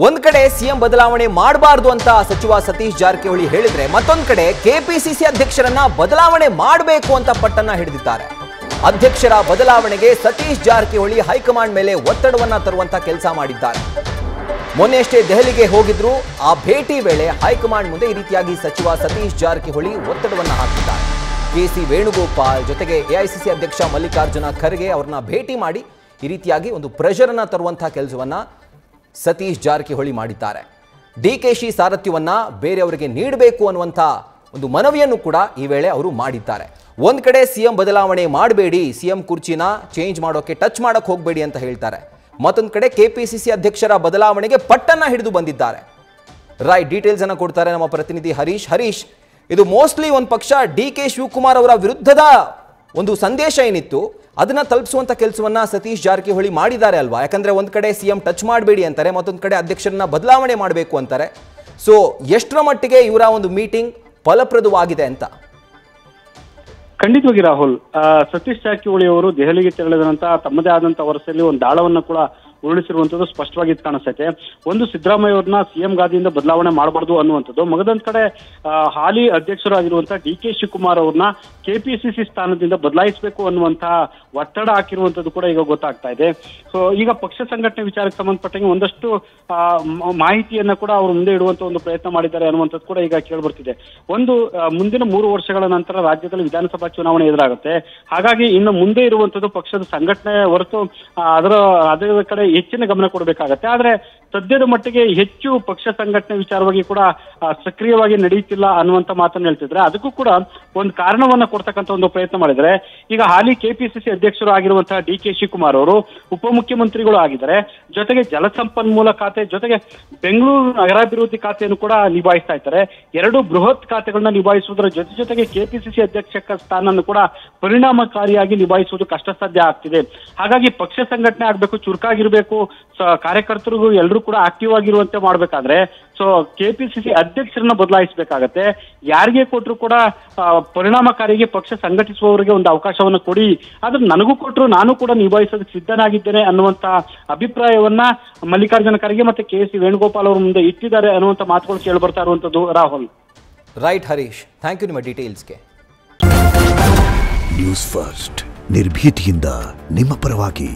ಒಂದ್ ಕಡೆ ಸಿಎಂ ಬದಲಾವಣೆ ಮಾಡಬಾರದು ಅಂತ ಸಚಿವ ಸತೀಶ್ ಜಾರಕಿಹೊಳಿ ಹೇಳಿದ್ರೆ ಮತ್ತೊಂದು ಕಡೆ ಕೆಪಿಸಿಸಿ ಅಧ್ಯಕ್ಷರನ್ನ ಬದಲಾವಣೆ ಮಾಡಬೇಕು ಅಂತ ಪಟ್ಟನ್ನ ಹಿಡಿದಿದ್ದಾರೆ. ಅಧ್ಯಕ್ಷರ ಬದಲಾವಣೆಗೆ ಸತೀಶ್ ಜಾರಕಿಹೊಳಿ ಹೈಕಮಾಂಡ್ ಮೇಲೆ ಒತ್ತಡವನ್ನ ತರುವಂತ ಕೆಲಸ ಮಾಡಿದ್ದಾರೆ. ಮೊನ್ನೆಯಷ್ಟೇ ದೆಹಲಿಗೆ ಹೋಗಿದ್ರು. ಆ ಭೇಟಿ ವೇಳೆ ಹೈಕಮಾಂಡ್ ಮುಂದೆ ಈ ರೀತಿಯಾಗಿ ಸಚಿವ ಸತೀಶ್ ಜಾರಕಿಹೊಳಿ ಒತ್ತಡವನ್ನ ಹಾಕಿದ್ದಾರೆ. ಕೆಸಿ ವೇಣುಗೋಪಾಲ್ ಜೊತೆಗೆ ಎಐಸಿಸಿ ಅಧ್ಯಕ್ಷ ಮಲ್ಲಿಕಾರ್ಜುನ ಖರ್ಗೆ ಅವರನ್ನ ಭೇಟಿ ಮಾಡಿ ಈ ರೀತಿಯಾಗಿ ಒಂದು ಪ್ರೆಷರ್ ಅನ್ನ ತರುವಂತಹ ಕೆಲಸವನ್ನ ಸತೀಶ್ ಜಾರಕಿಹೊಳಿ ಮಾಡಿದ್ದಾರೆ. ಡಿಕೆಶಿ ಸಾರಥ್ಯವನ್ನ ಬೇರೆಯವರಿಗೆ ನೀಡಬೇಕು ಅನ್ನುವಂಥ ಒಂದು ಮನವಿಯನ್ನು ಕೂಡ ಈ ವೇಳೆ ಅವರು ಮಾಡಿದ್ದಾರೆ. ಒಂದ್ ಕಡೆ ಸಿಎಂ ಬದಲಾವಣೆ ಮಾಡಬೇಡಿ, ಸಿಎಂ ಕುರ್ಚಿನ ಚೇಂಜ್ ಮಾಡೋಕೆ ಟಚ್ ಮಾಡಕ್ಕೆ ಹೋಗಬೇಡಿ ಅಂತ ಹೇಳ್ತಾರೆ. ಮತ್ತೊಂದು ಕಡೆ ಕೆಪಿಸಿಸಿ ಅಧ್ಯಕ್ಷರ ಬದಲಾವಣೆಗೆ ಪಟ್ಟನ್ನ ಹಿಡಿದು ಬಂದಿದ್ದಾರೆ. ರೈಟ್, ಡೀಟೇಲ್ಸ್ ಅನ್ನ ಕೊಡ್ತಾರೆ ನಮ್ಮ ಪ್ರತಿನಿಧಿ ಹರೀಶ್. ಇದು ಮೋಸ್ಟ್ಲಿ ಒಂದು ಪಕ್ಷ ಡಿ.ಕೆ. ಶಿವಕುಮಾರ್ ಅವರ ವಿರುದ್ಧದ ಒಂದು ಸಂದೇಶ ಏನಿತ್ತು ಅದನ್ನ ತಲುಪಿಸುವಂತ ಕೆಲಸವನ್ನ ಸತೀಶ್ ಜಾರಕಿಹೊಳಿ ಮಾಡಿದ್ದಾರೆ ಅಲ್ವಾ? ಯಾಕಂದ್ರೆ ಒಂದ್ ಕಡೆ ಸಿಎಂ ಟಚ್ ಮಾಡಬೇಡಿ ಅಂತಾರೆ, ಮತ್ತೊಂದು ಕಡೆ ಅಧ್ಯಕ್ಷರನ್ನ ಬದಲಾವಣೆ ಮಾಡಬೇಕು ಅಂತಾರೆ. ಸೊ ಎಷ್ಟರ ಮಟ್ಟಿಗೆ ಇವರ ಒಂದು ಮೀಟಿಂಗ್ ಫಲಪ್ರದವಾಗಿದೆ ಅಂತ? ಖಂಡಿತವಾಗಿ ರಾಹುಲ್, ಸತೀಶ್ ಜಾರಕಿಹೊಳಿ ಅವರು ದೆಹಲಿಗೆ ತೆರಳಿದ ನಂತರ ತಮ್ಮದೇ ಆದಂತಹ ವರಸೆಯಲ್ಲಿ ಒಂದು ದಾಳವನ್ನ ಕೂಡ ಉರುಳಿಸಿರುವಂತದ್ದು ಸ್ಪಷ್ಟವಾಗಿ ಕಾಣಿಸ್ತೈತೆ. ಒಂದು, ಸಿದ್ದರಾಮಯ್ಯ ಅವ್ರನ್ನ ಸಿಎಂ ಗಾದಿಯಿಂದ ಬದಲಾವಣೆ ಮಾಡಬಾರ್ದು ಅನ್ನುವಂಥದ್ದು. ಮಗದೊಂದ್ ಕಡೆ ಹಾಲಿ ಅಧ್ಯಕ್ಷರಾಗಿರುವಂತಹ ಡಿ.ಕೆ. ಶಿವಕುಮಾರ್ ಅವ್ರನ್ನ ಕೆಪಿಸಿಸಿ ಸ್ಥಾನದಿಂದ ಬದಲಾಯಿಸಬೇಕು ಅನ್ನುವಂತಹ ಒತ್ತಡ ಹಾಕಿರುವಂತದ್ದು ಕೂಡ ಈಗ ಗೊತ್ತಾಗ್ತಾ ಇದೆ. ಸೊ ಈಗ ಪಕ್ಷ ಸಂಘಟನೆ ವಿಚಾರಕ್ಕೆ ಸಂಬಂಧಪಟ್ಟಂಗೆ ಒಂದಷ್ಟು ಮಾಹಿತಿಯನ್ನ ಕೂಡ ಅವರು ಮುಂದೆ ಇಡುವಂತ ಒಂದು ಪ್ರಯತ್ನ ಮಾಡಿದ್ದಾರೆ ಅನ್ನುವಂಥದ್ದು ಕೂಡ ಈಗ ಕೇಳ್ಬರ್ತಿದೆ. ಒಂದು, ಮುಂದಿನ 3 ವರ್ಷಗಳ ನಂತರ ರಾಜ್ಯದಲ್ಲಿ ವಿಧಾನಸಭಾ ಚುನಾವಣೆ ಎದುರಾಗುತ್ತೆ. ಹಾಗಾಗಿ ಇನ್ನು ಮುಂದೆ ಇರುವಂತದ್ದು ಪಕ್ಷದ ಸಂಘಟನೆ ಹೊರತು ಅದರ ಕಡೆ ಹೆಚ್ಚಿನ ಗಮನ ಕೊಡಬೇಕಾಗತ್ತೆ. ಆದ್ರೆ ಸದ್ಯದ ಮಟ್ಟಿಗೆ ಹೆಚ್ಚು ಪಕ್ಷ ಸಂಘಟನೆ ವಿಚಾರವಾಗಿ ಕೂಡ ಸಕ್ರಿಯವಾಗಿ ನಡೆಯುತ್ತಿಲ್ಲ ಅನ್ನುವಂತ ಮಾತನ್ನು ಹೇಳ್ತಿದ್ರೆ, ಅದಕ್ಕೂ ಕೂಡ ಒಂದು ಕಾರಣವನ್ನ ಕೊಡ್ತಕ್ಕಂಥ ಒಂದು ಪ್ರಯತ್ನ ಮಾಡಿದರೆ, ಈಗ ಹಾಲಿ ಕೆಪಿಸಿಸಿ ಅಧ್ಯಕ್ಷರು ಆಗಿರುವಂತಹ ಡಿ.ಕೆ. ಶಿವಕುಮಾರ್ ಅವರು ಉಪಮುಖ್ಯಮಂತ್ರಿಗಳು ಆಗಿದ್ದಾರೆ. ಜೊತೆಗೆ ಜಲಸಂಪನ್ಮೂಲ ಖಾತೆ ಜೊತೆಗೆ ಬೆಂಗಳೂರು ನಗರಾಭಿವೃದ್ಧಿ ಖಾತೆಯನ್ನು ಕೂಡ ನಿಭಾಯಿಸ್ತಾ ಇದ್ದಾರೆ. 2 ಬೃಹತ್ ಖಾತೆಗಳನ್ನ ನಿಭಾಯಿಸುವುದರ ಜೊತೆಗೆ ಕೆಪಿಸಿಸಿ ಅಧ್ಯಕ್ಷ ಸ್ಥಾನವನ್ನು ಕೂಡ ಪರಿಣಾಮಕಾರಿಯಾಗಿ ನಿಭಾಯಿಸುವುದು ಕಷ್ಟ ಸಾಧ್ಯ ಆಗ್ತಿದೆ. ಹಾಗಾಗಿ ಪಕ್ಷ ಸಂಘಟನೆ ಆಗ್ಬೇಕು, ಚುರುಕಾಗಿರ್ಬೇಕು, ಕಾರ್ಯಕರ್ತರಿಗೂ ಎಲ್ಲರೂ ಕೂಡ ಆಕ್ಟಿವ್ ಆಗಿರುವಂತೆ ಮಾಡ್ಬೇಕಾದ್ರೆ ಸೊ ಕೆಪಿಸಿಸಿ ಅಧ್ಯಕ್ಷರನ್ನ ಬದಲಾಯಿಸಬೇಕಾಗತ್ತೆ. ಯಾರಿಗೆ ಕೊಟ್ಟರು ಕೂಡ ಪರಿಣಾಮಕಾರಿಗೆ ಪಕ್ಷ ಸಂಘಟಿಸುವವರಿಗೆ ಒಂದು ಅವಕಾಶವನ್ನ ಕೊಡಿ, ಆದ್ರೆ ನನಗೂ ಕೊಟ್ಟರು ನಾನು ಕೂಡ ನಿಭಾಯಿಸೋದಕ್ಕೆ ಸಿದ್ಧನಾಗಿದ್ದೇನೆ ಅನ್ನುವಂತ ಅಭಿಪ್ರಾಯವನ್ನ ಮಲ್ಲಿಕಾರ್ಜುನ ಖರ್ಗೆ ಮತ್ತೆ ಕೆ.ಸಿ. ವೇಣುಗೋಪಾಲ್ ಅವರ ಮುಂದೆ ಇಟ್ಟಿದ್ದಾರೆ ಅನ್ನುವಂತ ಮಾತುಗಳು ಕೇಳಿ ಬರ್ತಾ ಇರುವಂತದ್ದು Rahul. Right Harish, thank you ನಿಮ್ಮ ಡೀಟೇಲ್ಸ್ಗೆ. ನ್ಯೂಸ್ ಫಸ್ಟ್ ನಿರ್ಭೀತಿಯಿಂದ ನಿಮ್ಮ ಪರವಾಗಿ.